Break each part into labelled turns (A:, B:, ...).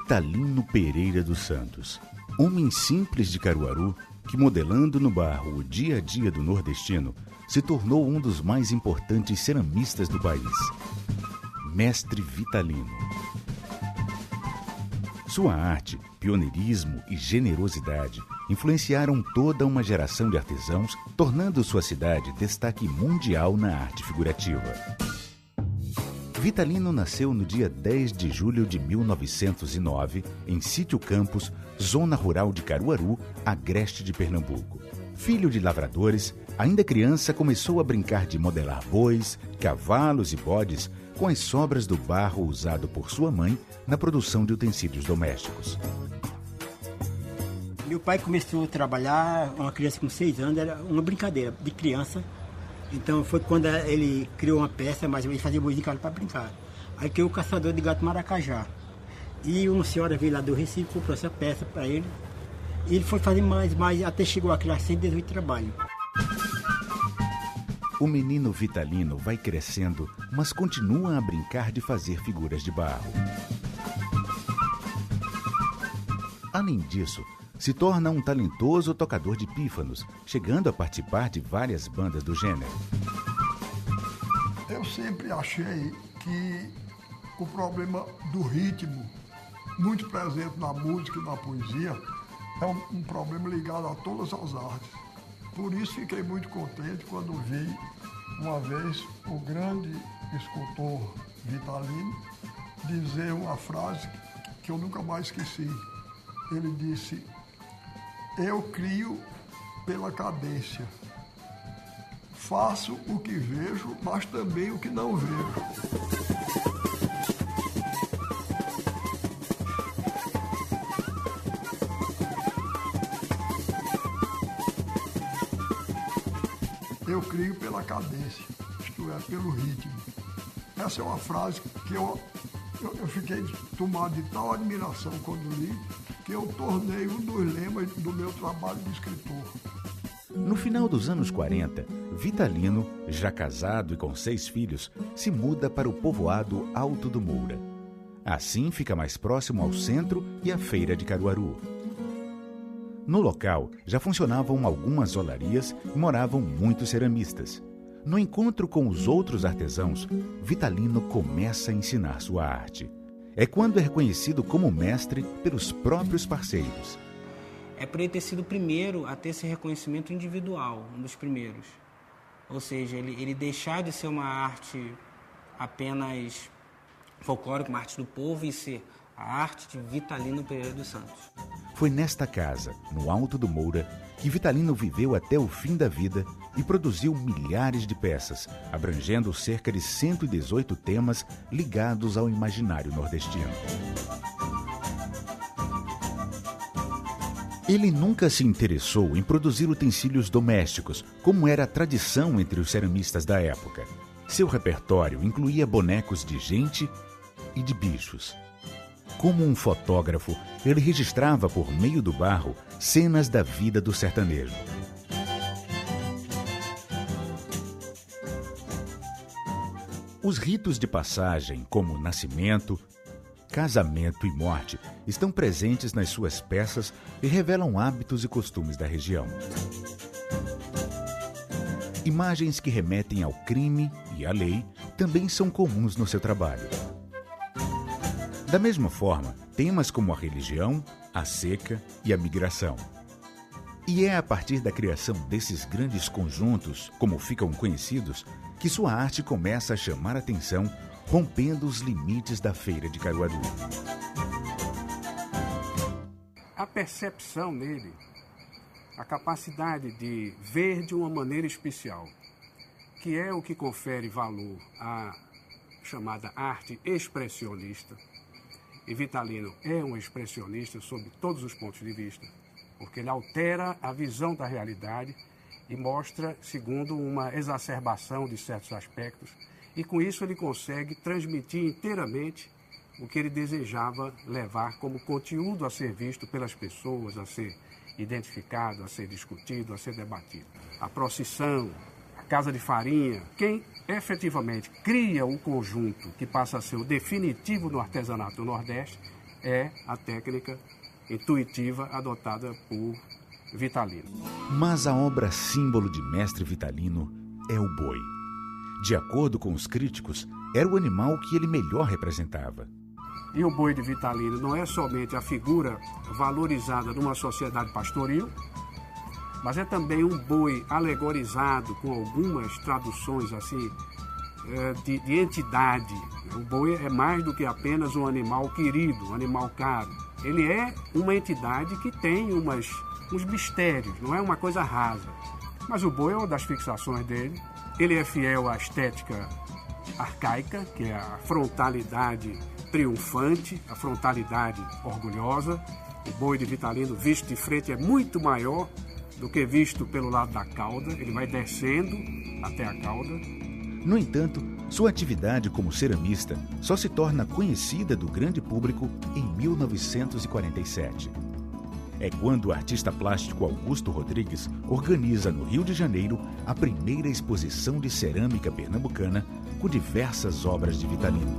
A: Vitalino Pereira dos Santos, homem simples de Caruaru que, modelando no barro o dia a dia do nordestino, se tornou um dos mais importantes ceramistas do país. Mestre Vitalino. Sua arte, pioneirismo e generosidade influenciaram toda uma geração de artesãos, tornando sua cidade destaque mundial na arte figurativa. Vitalino nasceu no dia 10 de julho de 1909, em Sítio Campos, zona rural de Caruaru, agreste de Pernambuco. Filho de lavradores, ainda criança começou a brincar de modelar bois, cavalos e bodes com as sobras do barro usado por sua mãe na produção de utensílios domésticos.
B: Meu pai começou a trabalhar, uma criança com 6 anos, era uma brincadeira de criança. Então foi quando ele criou uma peça, mas ele fazia bois de casa para brincar. Aí criou o Caçador de Gato Maracajá. E uma senhora veio lá do Recife, comprou essa peça para ele. E ele foi fazer mais, até chegou a criar 118 trabalhos.
A: O menino Vitalino vai crescendo, mas continua a brincar de fazer figuras de barro. Além disso, se torna um talentoso tocador de pífanos, chegando a participar de várias bandas do gênero.
C: Eu sempre achei que o problema do ritmo, muito presente na música e na poesia, é um problema ligado a todas as artes. Por isso fiquei muito contente quando vi uma vez o grande escultor Vitalino dizer uma frase que eu nunca mais esqueci. Ele disse: "Eu crio pela cadência. Faço o que vejo, mas também o que não vejo." Eu crio pela cadência, isto é, pelo ritmo. Essa é uma frase que eu fiquei tomado de tal admiração quando li, que eu tornei um dos lemas do meu trabalho de escritor.
A: No final dos anos 40, Vitalino, já casado e com 6 filhos, se muda para o povoado Alto do Moura. Assim fica mais próximo ao centro e à feira de Caruaru. No local já funcionavam algumas olarias e moravam muitos ceramistas. No encontro com os outros artesãos, Vitalino começa a ensinar sua arte. É quando é reconhecido como mestre pelos próprios parceiros.
D: É por ele ter sido o primeiro a ter esse reconhecimento individual, um dos primeiros. Ou seja, ele deixar de ser uma arte apenas folclórica, uma arte do povo, e ser a arte de Vitalino Pereira dos Santos.
A: Foi nesta casa, no Alto do Moura, que Vitalino viveu até o fim da vida e produziu milhares de peças, abrangendo cerca de 118 temas ligados ao imaginário nordestino. Ele nunca se interessou em produzir utensílios domésticos, como era a tradição entre os ceramistas da época. Seu repertório incluía bonecos de gente e de bichos. Como um fotógrafo, ele registrava por meio do barro cenas da vida do sertanejo. Os ritos de passagem, como nascimento, casamento e morte, estão presentes nas suas peças e revelam hábitos e costumes da região. Imagens que remetem ao crime e à lei também são comuns no seu trabalho. Da mesma forma, temas como a religião, a seca e a migração. E é a partir da criação desses grandes conjuntos, como ficam conhecidos, que sua arte começa a chamar a atenção, rompendo os limites da feira de Caruaru.
E: A percepção nele, a capacidade de ver de uma maneira especial, que é o que confere valor à chamada arte expressionista. E Vitalino é um expressionista sob todos os pontos de vista, porque ele altera a visão da realidade e mostra, segundo, uma exacerbação de certos aspectos, e com isso ele consegue transmitir inteiramente o que ele desejava levar como conteúdo a ser visto pelas pessoas, a ser identificado, a ser discutido, a ser debatido. A procissão, a casa de farinha, quem efetivamente cria o conjunto que passa a ser o definitivo no artesanato do Nordeste é a técnica intuitiva adotada por Vitalino.
A: Mas a obra símbolo de Mestre Vitalino é o boi. De acordo com os críticos, era o animal que ele melhor representava.
E: E o boi de Vitalino não é somente a figura valorizada numa sociedade pastoril, mas é também um boi alegorizado com algumas traduções assim de entidade. O boi é mais do que apenas um animal querido, um animal caro. Ele é uma entidade que tem uns mistérios, não é uma coisa rasa. Mas o boi é uma das fixações dele. Ele é fiel à estética arcaica, que é a frontalidade triunfante, a frontalidade orgulhosa. O boi de Vitalino visto de frente é muito maior do que visto pelo lado da cauda. Ele vai descendo até a cauda.
A: No entanto, sua atividade como ceramista só se torna conhecida do grande público em 1947. É quando o artista plástico Augusto Rodrigues organiza no Rio de Janeiro a primeira exposição de cerâmica pernambucana com diversas obras de Vitalino.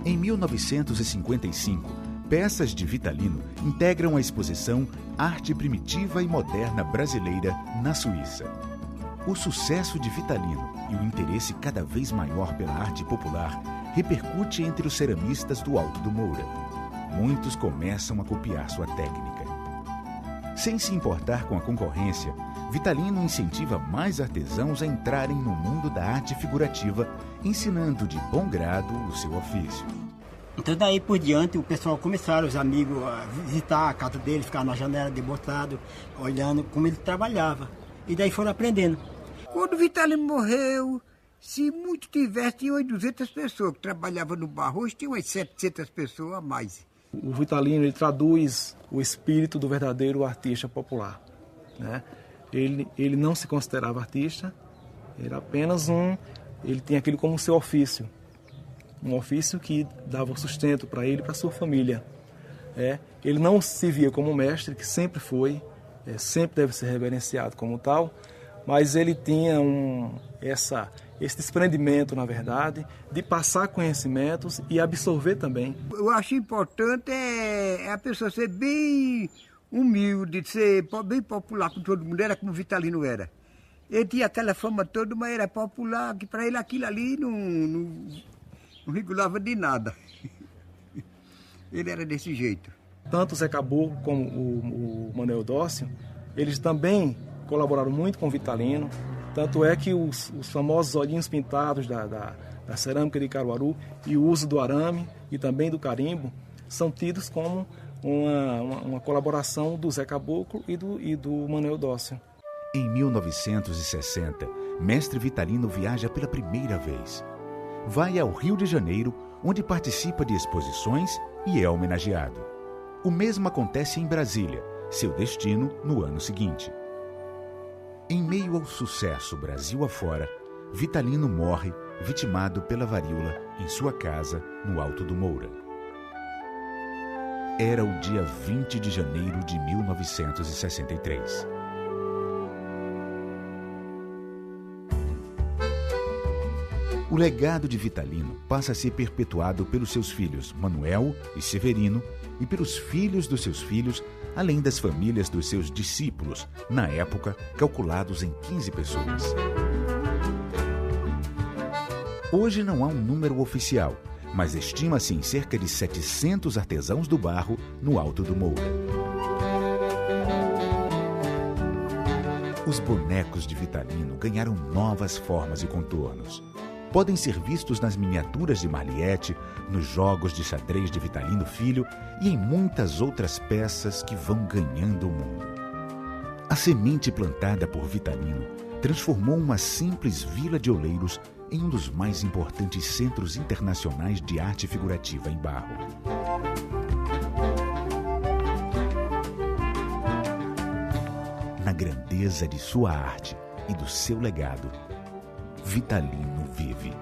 A: Em 1955, peças de Vitalino integram a exposição Arte Primitiva e Moderna Brasileira na Suíça. O sucesso de Vitalino e o interesse cada vez maior pela arte popular repercute entre os ceramistas do Alto do Moura. Muitos começam a copiar sua técnica. Sem se importar com a concorrência, Vitalino incentiva mais artesãos a entrarem no mundo da arte figurativa, ensinando de bom grado o seu ofício.
B: Então daí por diante o pessoal começaram, os amigos, a visitar a casa dele, ficar na janela debotado, olhando como ele trabalhava. E daí foram aprendendo.
F: Quando o Vitalino morreu, se muito tivesse, tinha umas 200 pessoas que trabalhavam no barro. Hoje tem umas 700 pessoas a mais.
G: O Vitalino ele traduz o espírito do verdadeiro artista popular, né? Ele não se considerava artista, era apenas ele tinha aquilo como seu ofício. Um ofício que dava sustento para ele e para sua família. Ele não se via como mestre, que sempre foi, sempre deve ser reverenciado como tal, mas ele tinha esse desprendimento, na verdade, de passar conhecimentos e absorver também.
F: Eu acho importante a pessoa ser bem humilde, ser bem popular com todo mundo, era como o Vitalino era. Ele tinha aquela fama toda, mas era popular, que para ele aquilo ali não regulava de nada. Ele era desse jeito.
G: Tanto o Zé Caboclo como o Manuel Dócio, eles também colaboraram muito com o Vitalino. Tanto é que os famosos olhinhos pintados da cerâmica de Caruaru e o uso do arame e também do carimbo são tidos como uma colaboração do Zé Caboclo e do Manuel Dócio.
A: Em 1960, Mestre Vitalino viaja pela primeira vez. Vai ao Rio de Janeiro, onde participa de exposições e é homenageado. O mesmo acontece em Brasília, seu destino no ano seguinte. Em meio ao sucesso Brasil afora, Vitalino morre vitimado pela varíola em sua casa no Alto do Moura. Era o dia 20 de janeiro de 1963. O legado de Vitalino passa a ser perpetuado pelos seus filhos Manuel e Severino e pelos filhos dos seus filhos, além das famílias dos seus discípulos, na época calculados em 15 pessoas. Hoje não há um número oficial, mas estima-se em cerca de 700 artesãos do barro no Alto do Moura. Os bonecos de Vitalino ganharam novas formas e contornos. Podem ser vistos nas miniaturas de Marliette, nos jogos de xadrez de Vitalino Filho e em muitas outras peças que vão ganhando o mundo. A semente plantada por Vitalino transformou uma simples vila de oleiros em um dos mais importantes centros internacionais de arte figurativa em barro. Na grandeza de sua arte e do seu legado, Vitalino vive.